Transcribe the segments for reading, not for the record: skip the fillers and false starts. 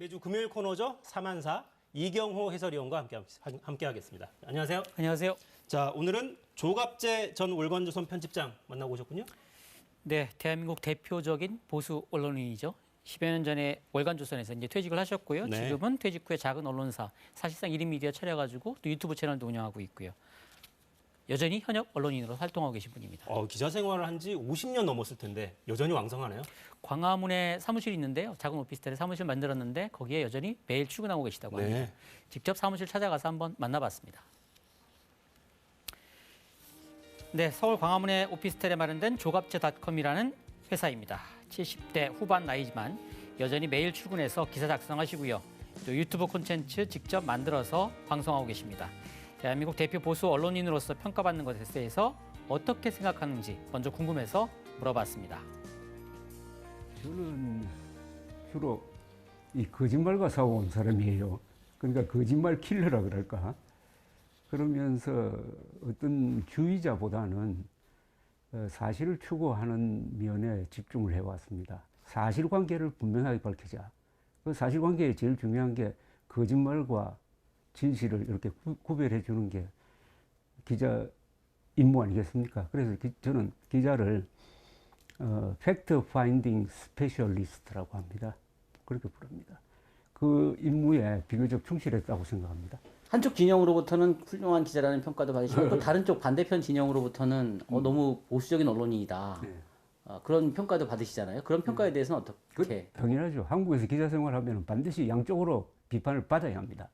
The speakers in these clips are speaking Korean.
매주 금요일 코너죠. 사만사 이경호 해설위원과 함께하겠습니다. 안녕하세요. 안녕하세요. 자, 오늘은 조갑재 전 월간조선 편집장 만나고 오셨군요. 네, 대한민국 대표적인 보수 언론인이죠. 10여 년 전에 월간조선에서 이제 퇴직을 하셨고요. 네. 지금은 퇴직 후에 작은 언론사, 사실상 1인 미디어 차려가지고 또 유튜브 채널도 운영하고 있고요. 여전히 현역 언론인으로 활동하고 계신 분입니다. 기자 생활을 한 지 50년 넘었을 텐데 여전히 왕성하네요. 광화문에 사무실이 있는데요. 작은 오피스텔에 사무실 만들었는데 거기에 여전히 매일 출근하고 계시다고 합니다. 네. 직접 사무실 찾아가서 한번 만나봤습니다. 네, 서울 광화문의 오피스텔에 마련된 조갑재닷컴이라는 회사입니다. 70대 후반 나이지만 여전히 매일 출근해서 기사 작성하시고요. 또 유튜브 콘텐츠 직접 만들어서 방송하고 계십니다. 대한민국 대표 보수 언론인으로서 평가받는 것에 대해서 어떻게 생각하는지 먼저 궁금해서 물어봤습니다. 저는 주로 이 거짓말과 싸워온 사람이에요. 그러니까 거짓말 킬러라 그럴까? 그러면서 어떤 주의자보다는 사실을 추구하는 면에 집중을 해왔습니다. 사실관계를 분명하게 밝히자. 그 사실관계에 제일 중요한 게 거짓말과 진실을 이렇게 구별해 주는 게 기자 임무 아니겠습니까? 그래서 저는 기자를 팩트 파인딩 스페셜리스트라고 합니다. 그렇게 부릅니다. 그 임무에 비교적 충실했다고 생각합니다. 한쪽 진영으로부터는 훌륭한 기자라는 평가도 받으시고 또 다른 쪽 반대편 진영으로부터는 너무 보수적인 언론인이다. 네. 그런 평가도 받으시잖아요. 그런 평가에 대해서는 어떻게? 당연하죠. 한국에서 기자 생활하면 반드시 양쪽으로 비판을 받아야 합니다.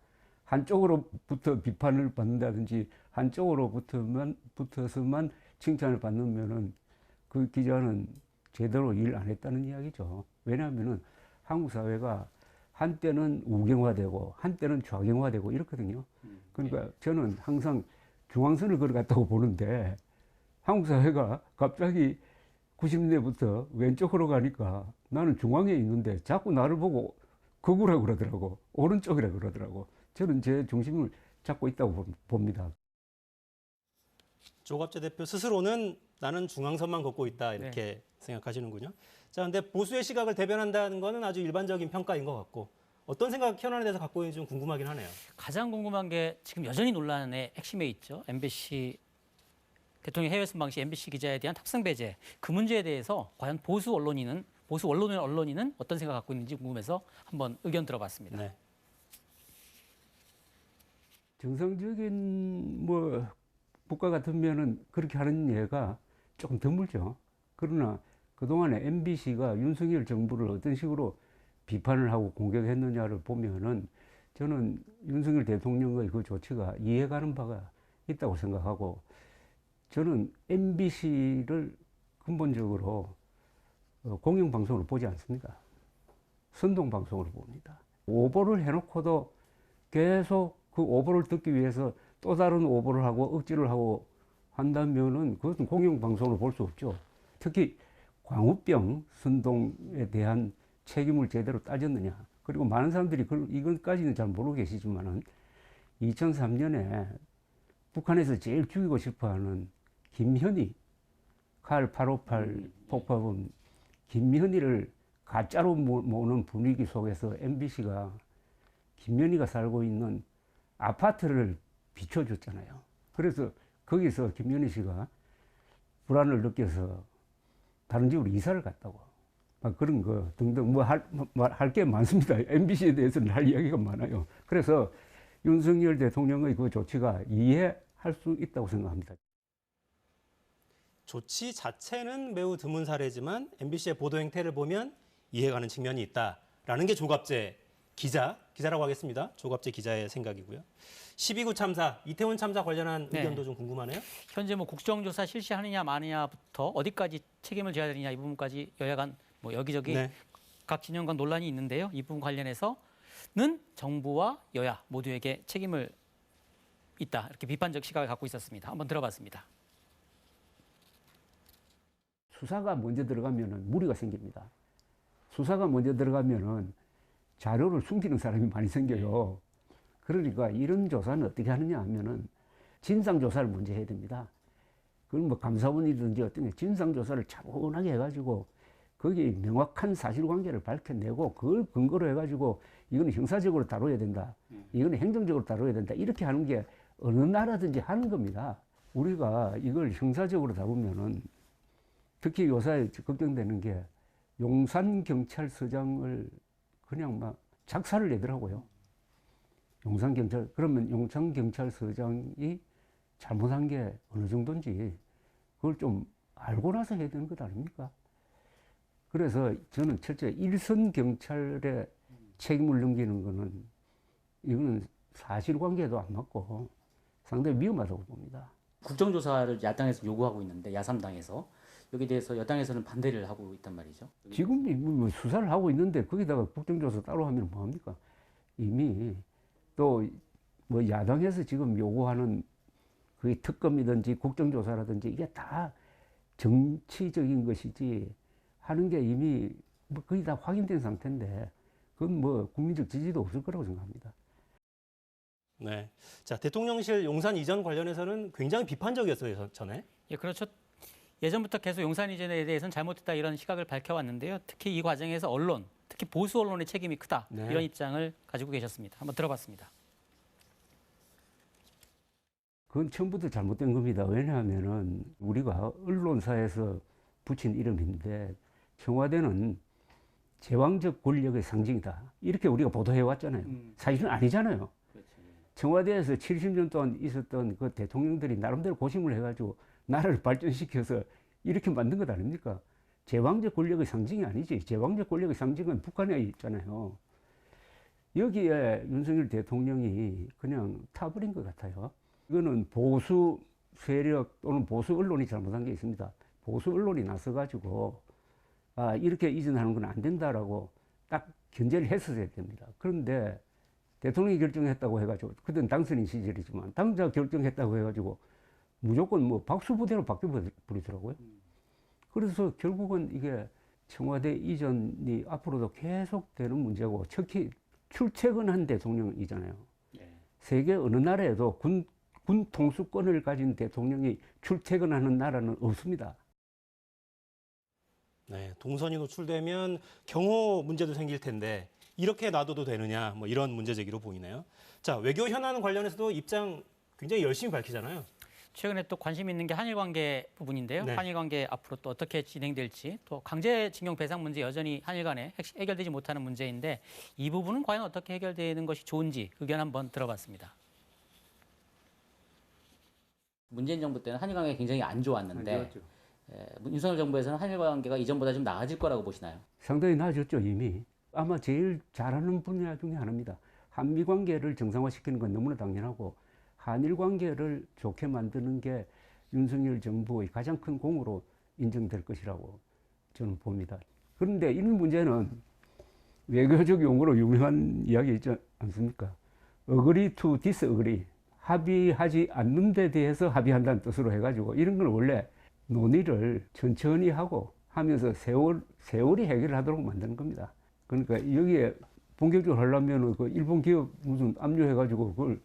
한쪽으로부터 비판을 받는다든지 한쪽으로부터서만 칭찬을 받으면은 그 기자는 제대로 일 안 했다는 이야기죠. 왜냐하면은 한국 사회가 한때는 우경화되고 한때는 좌경화되고 이렇거든요. 그러니까 저는 항상 중앙선을 걸어갔다고 보는데 한국 사회가 갑자기 90년대부터 왼쪽으로 가니까 나는 중앙에 있는데 자꾸 나를 보고 거꾸라 그러더라고. 오른쪽이라 그러더라고. 저는 제 중심을 잡고 있다고 봅니다. 조갑재 대표 스스로는 나는 중앙선만 걷고 있다 이렇게 생각하시는군요. 자, 근데 보수의 시각을 대변한다는 거는 아주 일반적인 평가인 것 같고 어떤 생각 현안에 대해서 갖고 있는지 좀 궁금하긴 하네요. 가장 궁금한 게 지금 여전히 논란의 핵심에 있죠. MBC 대통령 해외 순방 시 MBC 기자에 대한 탑승 배제. 그 문제에 대해서 과연 보수 언론인은 어떤 생각 갖고 있는지 궁금해서 한번 의견 들어봤습니다. 네. 정상적인 국가 같으면은 그렇게 하는 예가 조금 드물죠. 그러나 그동안에 MBC가 윤석열 정부를 어떤 식으로 비판을 하고 공격했느냐를 보면은 저는 윤석열 대통령의 그 조치가 이해가는 바가 있다고 생각하고 저는 MBC를 근본적으로 공영방송으로 보지 않습니다. 선동방송으로 봅니다. 오보를 해놓고도 계속 그 오보를 듣기 위해서 또 다른 오보를 하고 억지를 하고 한다면은 그것은 공영방송으로 볼 수 없죠. 특히 광우병 선동에 대한 책임을 제대로 따졌느냐. 그리고 많은 사람들이 이것까지는 잘 모르고 계시지만은 2003년에 북한에서 제일 죽이고 싶어하는 김현희, 칼 858 폭파범 김현희를 가짜로 모으는 분위기 속에서 MBC가 김현희가 살고 있는 아파트를 비춰줬잖아요. 그래서 거기서 김현희 씨가 불안을 느껴서 다른 집으로 이사를 갔다고. 그런 거 등등 할 게 많습니다. MBC에 대해서는 할 이야기가 많아요. 그래서 윤석열 대통령의 그 조치가 이해할 수 있다고 생각합니다. 조치 자체는 매우 드문 사례지만 MBC의 보도 행태를 보면 이해가는 측면이 있다라는 게 조갑재 기자라고 하겠습니다. 조갑재 기자의 생각이고요. 12구 참사, 이태원 참사 관련한 의견도 좀 궁금하네요. 현재 국정조사 실시하느냐 마느냐부터 어디까지 책임을 져야 되느냐 이 부분까지 여야 간 여기저기 각 진영 간 논란이 있는데요. 이 부분 관련해서는 정부와 여야 모두에게 책임을 있다 이렇게 비판적 시각을 갖고 있었습니다. 한번 들어봤습니다. 수사가 먼저 들어가면은 무리가 생깁니다. 수사가 먼저 들어가면은 자료를 숨기는 사람이 많이 생겨요. 그러니까 이런 조사는 어떻게 하느냐 하면은 진상조사를 먼저 해야 됩니다. 그건 감사원이든지 어떤 게 진상조사를 차분하게 해가지고 거기 명확한 사실관계를 밝혀내고 그걸 근거로 해가지고 이거는 형사적으로 다뤄야 된다. 이거는 행정적으로 다뤄야 된다. 이렇게 하는 게 어느 나라든지 하는 겁니다. 우리가 이걸 형사적으로 다루면은 특히 요새 걱정되는 게 용산경찰서장을 그냥 막 작사를 내더라고요. 용산경찰, 그러면 용산경찰서장이 잘못한 게 어느 정도인지 그걸 좀 알고 나서 해야 되는 것 아닙니까? 그래서 저는 철저히 일선 경찰의 책임을 넘기는 거는 이거는 사실관계도 안 맞고 상당히 위험하다고 봅니다. 국정조사를 야당에서 요구하고 있는데 야삼당에서 여기에 대해서 여당에서는 반대를 하고 있단 말이죠. 지금 뭐 수사를 하고 있는데 거기다가 국정조사 따로 하면 뭐합니까? 이미 또 뭐 야당에서 지금 요구하는 그 특검이든지 국정조사라든지 이게 다 정치적인 것이지 하는 게 이미 뭐 거의 다 확인된 상태인데 그건 뭐 국민적 지지도 없을 거라고 생각합니다. 네. 자, 대통령실 용산 이전 관련해서는 굉장히 비판적이었어요, 전에. 예, 그렇죠. 예전부터 계속 용산 이전에 대해서는 잘못됐다 이런 시각을 밝혀왔는데요. 특히 이 과정에서 언론, 특히 보수 언론의 책임이 크다 네. 이런 입장을 가지고 계셨습니다. 한번 들어봤습니다. 그건 처음부터 잘못된 겁니다. 왜냐하면은 우리가 언론사에서 붙인 이름인데 청와대는 제왕적 권력의 상징이다. 이렇게 우리가 보도해 왔잖아요. 사실은 아니잖아요. 청와대에서 70년 동안 있었던 그 대통령들이 나름대로 고심을 해가지고 나라를 발전시켜서 이렇게 만든 것 아닙니까? 제왕적 권력의 상징이 아니지. 제왕적 권력의 상징은 북한에 있잖아요. 여기에 윤석열 대통령이 그냥 타버린 것 같아요. 이거는 보수 세력 또는 보수 언론이 잘못한 게 있습니다. 보수 언론이 나서가지고 이렇게 이전하는 건 안 된다라고 딱 견제를 했어야 됩니다. 그런데 대통령이 결정했다고 해가지고 그때는 당선인 시절이지만 당자 결정했다고 해가지고 무조건 뭐 박수부대로 바뀌어버리더라고요. 그래서 결국은 이게 청와대 이전이 앞으로도 계속되는 문제고 특히 출퇴근한 대통령이잖아요. 세계 어느 나라에도 군 통수권을 가진 대통령이 출퇴근하는 나라는 없습니다. 네, 동선이 노출되면 경호 문제도 생길 텐데 이렇게 놔둬도 되느냐 뭐 이런 문제 제기로 보이네요. 자, 외교 현안 관련해서도 입장 굉장히 열심히 밝히잖아요. 최근에 또 관심 있는 게 한일 관계 부분인데요. 네. 한일 관계 앞으로 또 어떻게 진행될지, 또 강제징용 배상 문제 여전히 한일 간에 해결되지 못하는 문제인데 이 부분은 과연 어떻게 해결되는 것이 좋은지 의견 한번 들어봤습니다. 문재인 정부 때는 한일 관계가 굉장히 안 좋았는데 윤석열 정부에서는 한일 관계가 이전보다 좀 나아질 거라고 보시나요? 상당히 나아졌죠, 이미. 아마 제일 잘하는 분야 중에 하나입니다. 한미 관계를 정상화시키는 건 너무나 당연하고 한일 관계를 좋게 만드는 게 윤석열 정부의 가장 큰 공으로 인정될 것이라고 저는 봅니다. 그런데 이 문제는 외교적 용어로 유명한 이야기 있지 않습니까? agree to disagree. 합의하지 않는 데 대해서 합의한다는 뜻으로 해가지고 이런 걸 원래 논의를 천천히 하고 하면서 세월이 해결을 하도록 만드는 겁니다. 그러니까 여기에 본격적으로 하려면 그 일본 기업 무슨 압류해가지고 그걸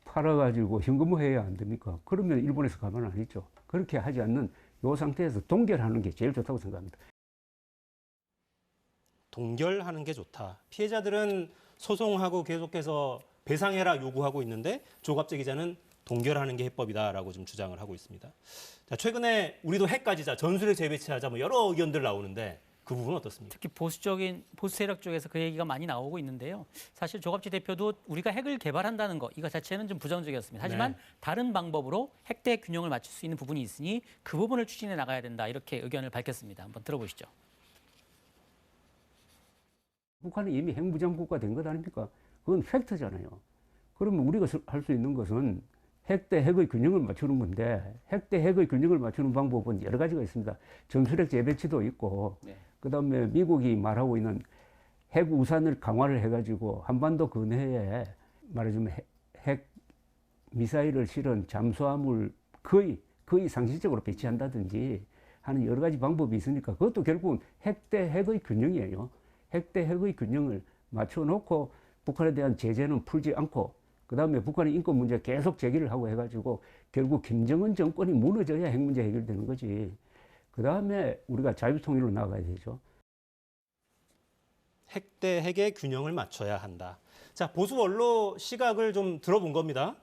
팔아가지고 현금화해야 안 됩니까? 그러면 일본에서 가만 안 있죠. 그렇게 하지 않는 이 상태에서 동결하는 게 제일 좋다고 생각합니다. 동결하는 게 좋다. 피해자들은 소송하고 계속해서 배상해라 요구하고 있는데 조갑재 기자는 동결하는 게 해법이다라고 좀 주장을 하고 있습니다. 자, 최근에 우리도 핵 가지자, 전술핵 재배치하자 뭐 여러 의견들 나오는데 그 부분은 어떻습니까? 특히 보수 세력 쪽에서 그 얘기가 많이 나오고 있는데요. 사실 조갑재 대표도 우리가 핵을 개발한다는 거 이거 자체는 좀 부정적이었습니다. 하지만 네. 다른 방법으로 핵대 균형을 맞출 수 있는 부분이 있으니 그 부분을 추진해 나가야 된다 이렇게 의견을 밝혔습니다. 한번 들어보시죠. 북한이 이미 핵무장국가 된 것 아닙니까? 그건 팩트잖아요. 그러면 우리가 할 수 있는 것은 핵 대 핵의 균형을 맞추는 건데 핵 대 핵의 균형을 맞추는 방법은 여러 가지가 있습니다. 전술핵 재배치도 있고 그다음에 미국이 말하고 있는 핵 우산을 강화를 해가지고 한반도 근해에 말하자면 핵 미사일을 실은 잠수함을 거의 상시적으로 배치한다든지 하는 여러 가지 방법이 있으니까 그것도 결국은 핵 대 핵의 균형이에요. 핵 대 핵의 균형을 맞춰놓고 북한에 대한 제재는 풀지 않고 그다음에 북한의 인권 문제 계속 제기를 하고 해가지고 결국 김정은 정권이 무너져야 핵 문제 해결되는 거지. 그 다음에 우리가 자유통일로 나가야 되죠. 핵 대 핵의 균형을 맞춰야 한다. 자, 보수 원로 시각을 좀 들어본 겁니다.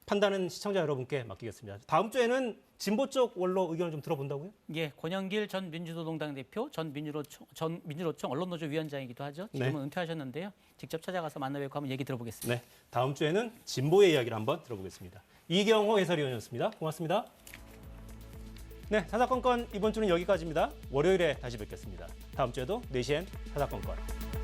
판단은 시청자 여러분께 맡기겠습니다. 다음 주에는 진보 쪽 원로 의견을 좀 들어본다고요? 예, 권영길 전 민주노동당 대표, 전 민주노총 언론노조 위원장이기도 하죠. 지금은 네. 은퇴하셨는데요. 직접 찾아가서 만나뵙고 한번 얘기 들어보겠습니다. 네, 다음 주에는 진보의 이야기를 한번 들어보겠습니다. 이경호 해설위원이었습니다. 고맙습니다. 네, 사사건건 이번 주는 여기까지입니다. 월요일에 다시 뵙겠습니다. 다음 주에도 4시엔 사사건건.